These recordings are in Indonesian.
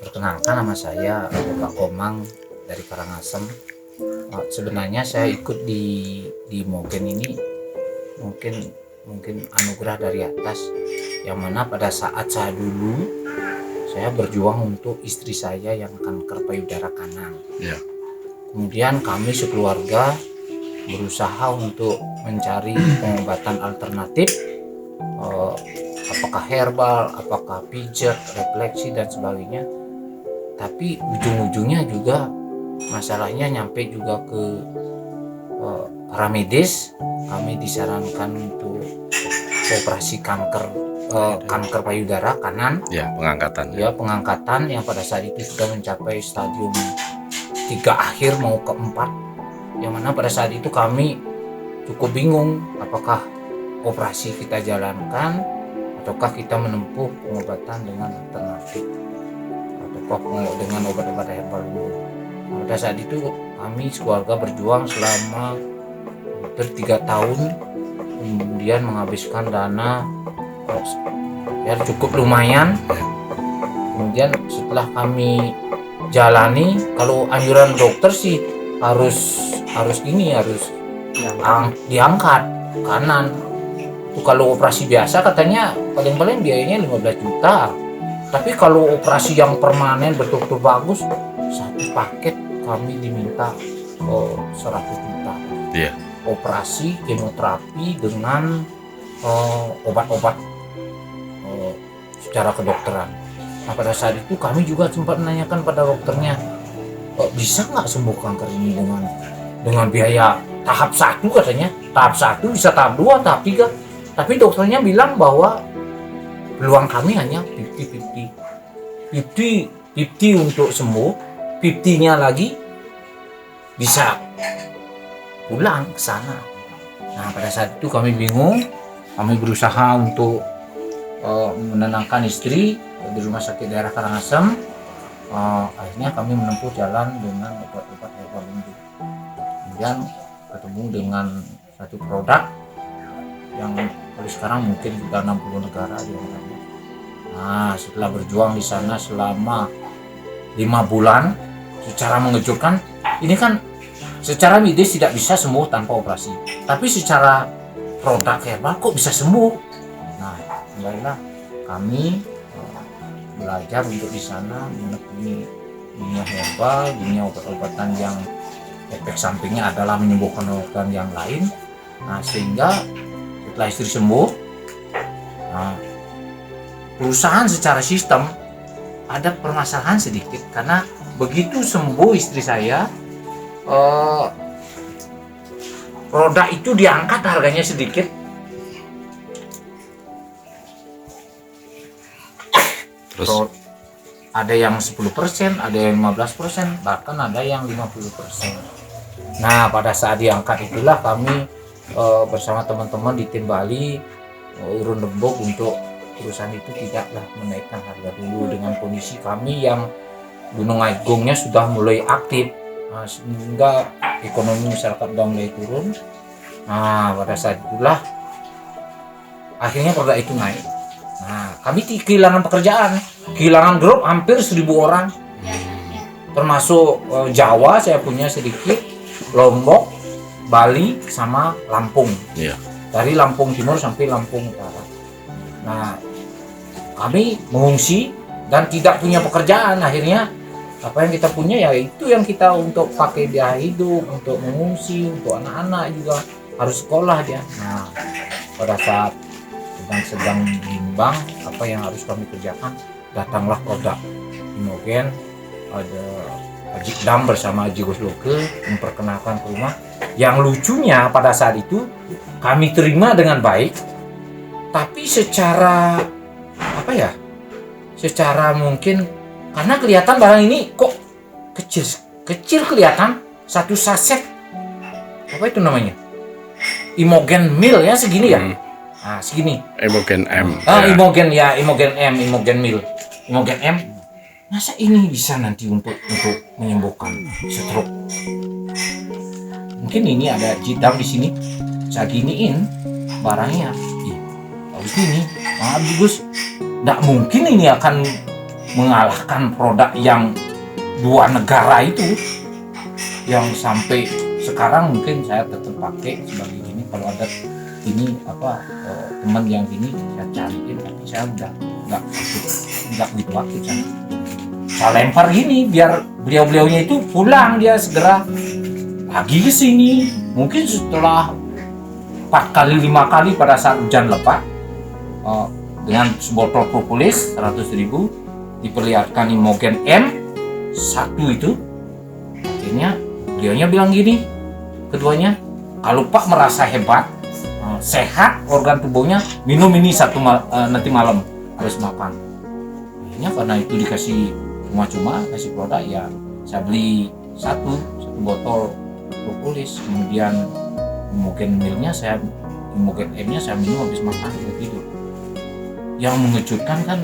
Perkenalkan, nama saya Pak Komang dari Karangasem. Sebenarnya saya ikut di Mogen ini mungkin anugerah dari atas, yang mana pada saat saya berjuang untuk istri saya yang kanker payudara kanan. Ya. Kemudian kami sekeluarga berusaha untuk mencari pengobatan alternatif, apakah herbal, apakah pijat, refleksi dan sebagainya. Tapi ujung-ujungnya juga masalahnya nyampe juga ke para medis. Kami disarankan untuk operasi kanker payudara kanan. Ya, pengangkatan. Ya, pengangkatan yang pada saat itu sudah mencapai stadium 3 akhir mau ke 4. Yang mana pada saat itu kami cukup bingung apakah operasi kita jalankan ataukah kita menempuh pengobatan dengan alternatif ataukah dengan obat-obat herbal dulu. Pada saat itu kami keluarga berjuang selama hampir 3 tahun, kemudian menghabiskan dana ya cukup lumayan. Kemudian setelah kami jalani, kalau anjuran dokter sih harus diangkat kanan. Itu kalau operasi biasa katanya paling-paling biayanya 15 juta. Tapi kalau operasi yang permanen betul-betul bagus, satu paket kami diminta 100 juta. Iya. Operasi kemoterapi dengan obat-obat secara kedokteran. Nah, pada saat itu kami juga sempat menanyakan pada dokternya, bisa nggak sembuh kanker ini dengan biaya tahap 1 katanya. Tahap 1 bisa tahap 2, tahap 3. Tapi dokternya bilang bahwa peluang kami hanya 50-50. 50 untuk sembuh, 50-nya lagi bisa pulang ke sana. Nah, pada saat itu kami bingung. Kami berusaha untuk menenangkan istri di rumah sakit daerah Karangasem. Akhirnya kami menempuh jalan dengan obat-obat herbal ini. Kemudian ketemu dengan satu produk yang kalau sekarang mungkin sudah 60 negara di antaranya. Nah, setelah berjuang di sana selama 5 bulan, secara mengejutkan, ini kan secara medis tidak bisa sembuh tanpa operasi, tapi secara produk herbal kok bisa sembuh. Nah, mulailah kami belajar untuk di sana menekuni dunia herbal, dunia obat-obatan yang efek sampingnya adalah menyembuhkan organ yang lain. Nah, sehingga setelah istri sembuh, perusahaan secara sistem ada permasalahan sedikit, karena begitu sembuh istri saya, produk itu diangkat harganya sedikit. Terus ada yang 10%, ada yang 15%, bahkan ada yang 50%. Nah, pada saat diangkat itulah kami bersama teman-teman di tim Bali urun rembuk untuk perusahaan itu tidaklah menaikkan harga dulu, dengan kondisi kami yang Gunung Agungnya sudah mulai aktif, sehingga ekonomi masyarakat sudah mulai turun. Nah, pada saat itulah akhirnya produk itu naik. Nah, kami kehilangan pekerjaan, kehilangan grup hampir 1.000 orang, termasuk Jawa saya punya sedikit, Lombok, Bali, sama Lampung. Iya. Dari Lampung Timur sampai Lampung Utara. Nah, kami mengungsi dan tidak punya pekerjaan. Akhirnya apa yang kita punya ya itu yang kita untuk pakai biaya hidup, untuk mengungsi, untuk anak-anak juga harus sekolah dia. Nah, pada saat sedang bimbang apa yang harus kami kerjakan, datanglah produk Imogen, ada Haji Dam bersama Haji Gosloke memperkenalkan ke rumah. Yang lucunya pada saat itu kami terima dengan baik, tapi secara secara mungkin karena kelihatan barang ini kok kecil kelihatan, satu saset apa itu namanya, Imogen Mil ya segini ya. Nah, segini. Imogen M. Imogen ya, Imogen M, Imogen Mil. Imogen M. Masa ini bisa nanti untuk menyembuhkan stroke? Mungkin ini ada jidam di sini. Saya giniin barangnya. Begini. Bagus. Nggak mungkin ini akan mengalahkan produk yang dua negara itu, yang sampai sekarang mungkin saya tetap pakai sebagai gini. Kalau ada ini teman yang gini saya cariin, tapi saya udah nggak gitu aktif saya lempar gini biar beliau-beliaunya itu pulang, dia segera lagi ke sini. Mungkin setelah 4 kali 5 kali pada saat hujan lebat, dengan sebotol propolis 100.000 diperlihatkan Imogen M1 itu, akhirnya beliaunya bilang gini, keduanya, kalau Pak merasa hebat, sehat organ tubuhnya, minum ini nanti malam harus makan. Akhirnya karena itu dikasih cuma-cuma, kasih produk, ya saya beli satu botol propolis, kemudian Imogen M-nya saya minum habis makan tidur. Yang mengejutkan kan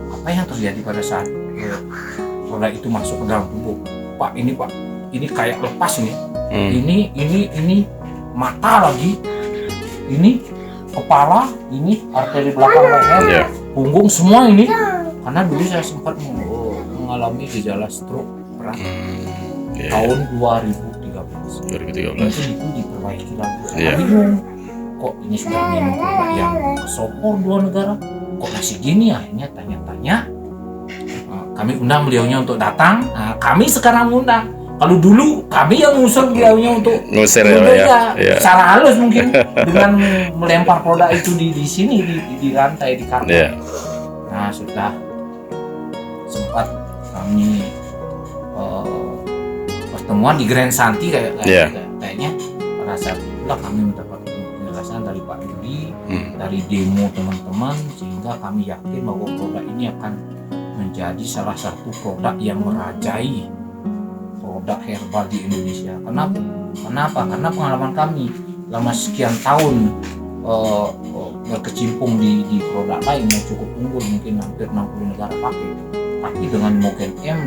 apa yang terjadi pada saat produk itu masuk ke dalam tubuh. Pak, ini kayak lepas nih. Ini mata lagi, ini kepala, ini arteri belakang leher, punggung, semua ini. Karena dulu saya sempat mengalami gejala stroke berat tahun 2013. Mungkin itu diperbaiki lagi. Bingung, kok ini sudah minum produk yang kesopor dua negara, kok masih gini? Akhirnya tanya-tanya, kami undang beliaunya untuk datang. Kami sekarang undang. Kalau dulu kami yang ngusir beliaunya untuk ngusir secara halus mungkin dengan melempar produk itu di sini di lantai, di karpet. Nah, sudah sempat kami pertemuan di Grand Santi kayaknya pada saat itulah kami mendapat penjelasan dari Pak Rudi, dari demo teman-teman, sehingga kami yakin bahwa produk ini akan menjadi salah satu produk yang merajai produk herbal di Indonesia. Kenapa? Karena pengalaman kami selama sekian tahun berkecimpung di produk lain yang cukup unggul, mungkin hampir 60 negara pakai. Tapi dengan Imogen M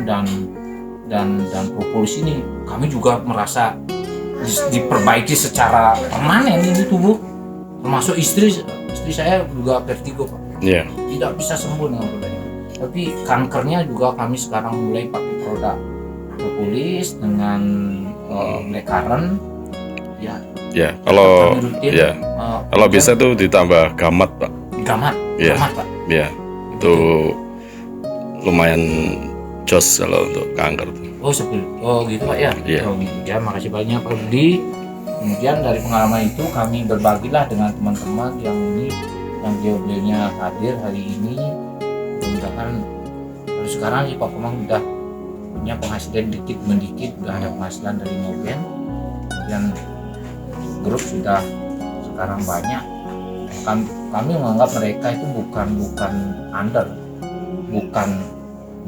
dan propolis ini, kami juga merasa diperbaiki secara permanen ini tubuh. Termasuk istri saya juga vertigo, Pak. Tidak bisa sembuh dengan produk ini. Tapi kankernya juga kami sekarang mulai pakai produk propolis dengan blackcurrant. Kalau bisa tuh ditambah gamat, Pak. Gamat, Pak. Itu lumayan jos kalau untuk kanker. Gitu, Pak ya. Ya, makasih banyak Pak Rudi. Kemudian dari pengalaman itu kami berbagilah dengan teman-teman yang beliau-beliaunya hadir hari ini. Mudah-mudahan sekarang Pak Komang udah punya penghasilan dikit, udah ada penghasilan dari Imogen. Kemudian grup sudah sekarang banyak. Kami menganggap mereka itu bukan under, bukan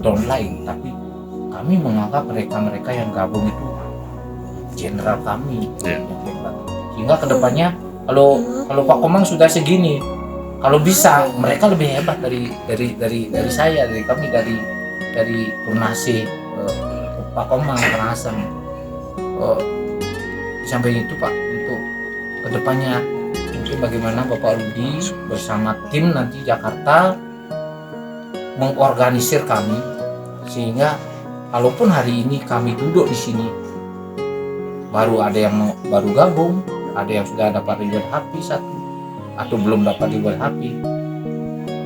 downline, tapi kami menganggap mereka yang gabung itu jenderal kami. Sehingga kedepannya kalau Pak Komang sudah segini, kalau bisa mereka lebih hebat dari saya, dari kami, dari Purnasih, Pak Komang, Pernasem. Sampai itu Pak, untuk kedepannya mungkin bagaimana Bapak Rudi bersama tim nanti Jakarta mengorganisir kami, sehingga kalaupun hari ini kami duduk di sini, baru ada yang baru gabung, ada yang sudah dapat reward happy satu, atau belum dapat reward happy,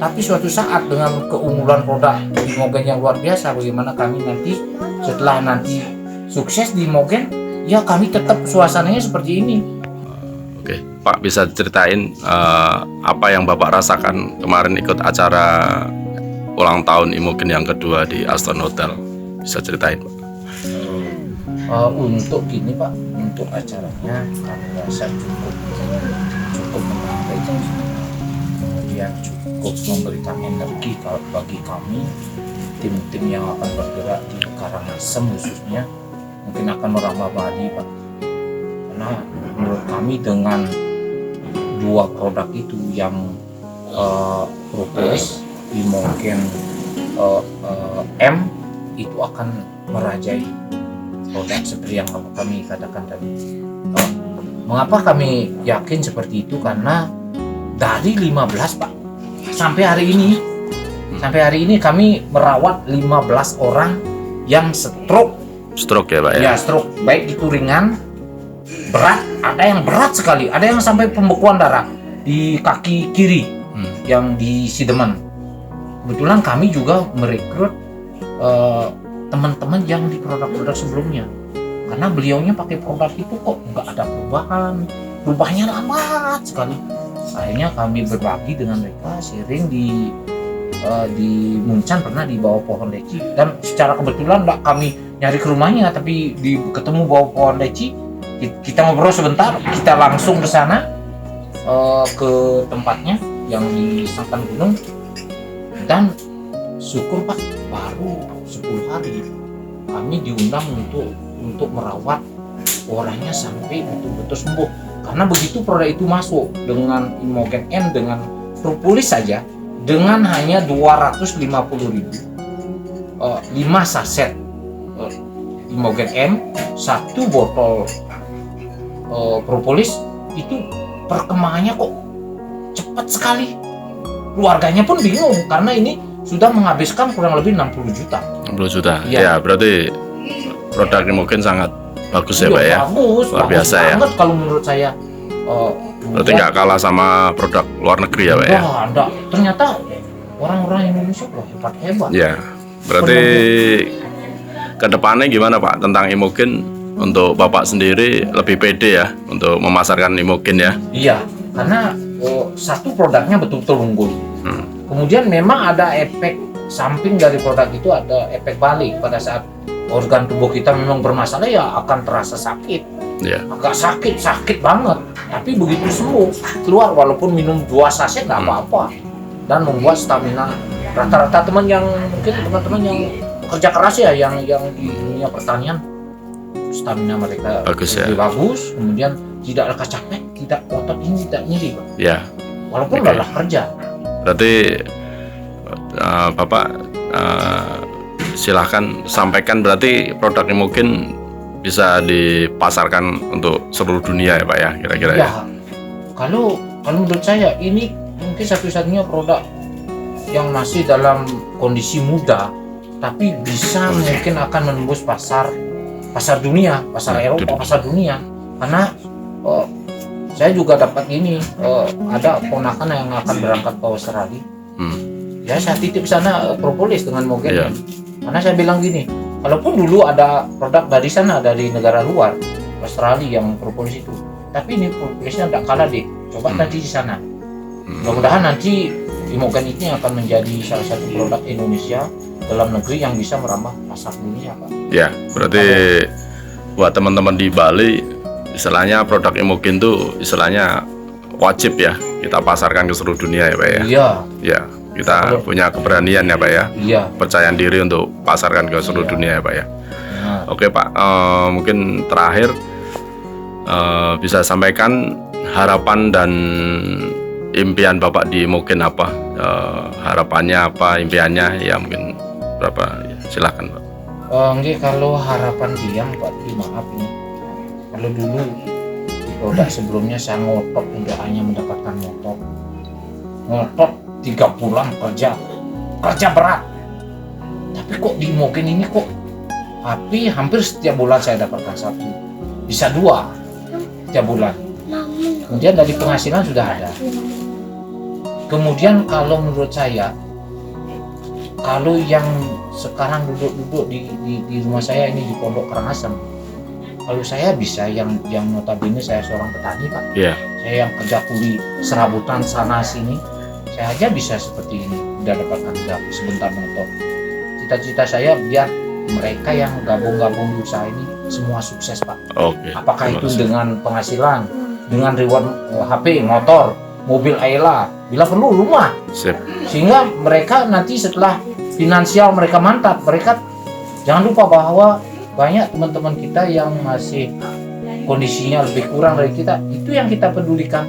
tapi suatu saat dengan keunggulan produk Imogen yang luar biasa, bagaimana kami nanti setelah nanti sukses di Imogen, ya kami tetap suasananya seperti ini. Oke, Pak, bisa ceritain apa yang Bapak rasakan kemarin ikut acara ulang tahun Imogen yang kedua di Aston Hotel? Bisa ceritain, Pak? Untuk gini Pak, untuk acaranya kami rasa cukup menarik, kemudian cukup memberikan energi bagi kami, tim-tim yang akan bergerak di Karangasem khususnya, mungkin akan merambah Bali, Pak. Karena menurut kami dengan dua produk itu yang propolis Imogen M itu akan merajai produk seperti yang kami katakan tadi. Mengapa kami yakin seperti itu? Karena dari 15 Pak sampai hari ini Sampai hari ini kami merawat 15 orang yang stroke. Stroke ya Pak ya? Ya, stroke. Baik itu ringan, berat, ada yang berat sekali, ada yang sampai pembekuan darah di kaki kiri yang di sidemen. Kebetulan kami juga merekrut teman-teman yang di produk-produk sebelumnya. Karena beliaunya pakai produk itu kok nggak ada perubahannya lambat sekali. Akhirnya kami berbagi dengan mereka, sharing di Muncan pernah di bawah pohon leci, dan secara kebetulan nggak kami nyari ke rumahnya, tapi ketemu bawah pohon leci, kita ngobrol sebentar, kita langsung ke sana ke tempatnya yang di Sangkan Gunung, dan syukur Pak, baru 10 hari kami diundang untuk merawat orangnya sampai betul-betul sembuh. Karena begitu produk itu masuk dengan Imogen M dengan propolis saja, dengan hanya 250.000, 5 saset Imogen M, 1 botol propolis, itu perkembangannya kok cepat sekali. Keluarganya pun bingung karena ini sudah menghabiskan kurang lebih 60 juta. 60 juta. Ya. Ya, berarti produk Imogen sangat bagus ya Pak ya? Bagus, luar biasa ya. Banget kalau menurut saya. Berarti nggak kalah sama produk luar negeri ya Pak ya? Wah, enggak. Ternyata orang-orang Indonesia wah hebat-hebat. Ya, berarti kedepannya gimana Pak tentang Imogen untuk Bapak sendiri lebih pede ya untuk memasarkan Imogen ya? Iya, karena satu produknya betul-betul unggul. Kemudian memang ada efek samping dari produk itu, ada efek balik pada saat organ tubuh kita memang bermasalah ya akan terasa sakit. Ya. Agak sakit banget. Tapi begitu sembuh keluar walaupun minum 2 saset nggak apa-apa, dan membuat stamina rata-rata teman yang mungkin teman-teman yang bekerja keras ya, yang di dunia pertanian, stamina mereka bagus ya. lebih bagus, kemudian tidak lekas capek, tidak otot ini tidak nyeri Pak. Ya. Walaupun Oke. lelah kerja. Berarti Bapak silahkan sampaikan, berarti produk Imogen bisa dipasarkan untuk seluruh dunia ya Pak ya, kira-kira ya? Ya, kalau menurut saya ini mungkin satu-satunya produk yang masih dalam kondisi muda, tapi bisa mungkin akan menembus pasar dunia, pasar Eropa, pasar dunia. Karena saya juga dapat ini, ada ponakan yang akan berangkat ke Australia. Ya, saya titip sana propolis dengan Imogen. Iya. Karena saya bilang gini, walaupun dulu ada produk dari sana, dari negara luar, Australia yang propolis itu, tapi ini propolisnya tidak kalah deh. Coba nanti di sana. Mudah-mudahan nanti Imogen ini akan menjadi salah satu produk Indonesia dalam negeri yang bisa merambah pasar dunia Pak. Ya, berarti buat teman-teman di Bali, istilahnya produk Imogen tuh istilahnya wajib ya kita pasarkan ke seluruh dunia ya Pak ya? Iya. Ya, kita punya keberanian ya Pak ya? Iya. Percayaan diri untuk pasarkan ke seluruh dunia ya Pak ya? Nah, Oke Pak, mungkin terakhir bisa sampaikan harapan dan impian Bapak di Imogen apa? Harapannya apa, impiannya ya mungkin berapa? Ya, silakan Pak. enggak, kalau harapan diam Pak, maaf ini. Kalau dulu di produk sebelumnya saya ngotot untuk hanya mendapatkan motor. Ngotot 3 bulan kerja berat. Tapi kok di Imogen ini kok hampir setiap bulan saya dapatkan 1, bisa 2 setiap bulan. Kemudian dari penghasilan sudah ada. Kemudian kalau menurut saya, kalau yang sekarang duduk di rumah saya ini di Pondok Karangasem, kalau saya bisa yang notabene saya seorang petani Pak, Iya. saya yang kerja kuli serabutan sana sini, saya aja bisa seperti ini, udah dapatkan gaji sebentar motor. Cita-cita saya biar mereka yang gabung di usaha ini semua sukses Pak. Oke. Apakah terima itu kasih. dengan penghasilan, dengan reward HP, motor, mobil Ayla, bila perlu rumah, Sip. sehingga mereka nanti setelah finansial mereka mantap, mereka jangan lupa bahwa banyak teman-teman kita yang masih kondisinya lebih kurang dari kita, itu yang kita pedulikan.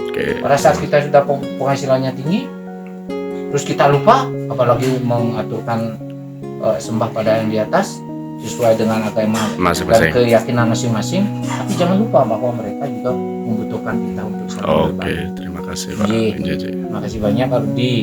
Oke. Pada saat kita sudah penghasilannya tinggi, terus kita lupa, apalagi mengaturkan sembah pada yang di atas sesuai dengan agama dan Masing-masing. keyakinan masing-masing, tapi jangan lupa bahwa mereka juga membutuhkan kita untuk saling Oke, berbagi. terima kasih Pak. Iya. Iya. Terima kasih banyak Pak Rudi.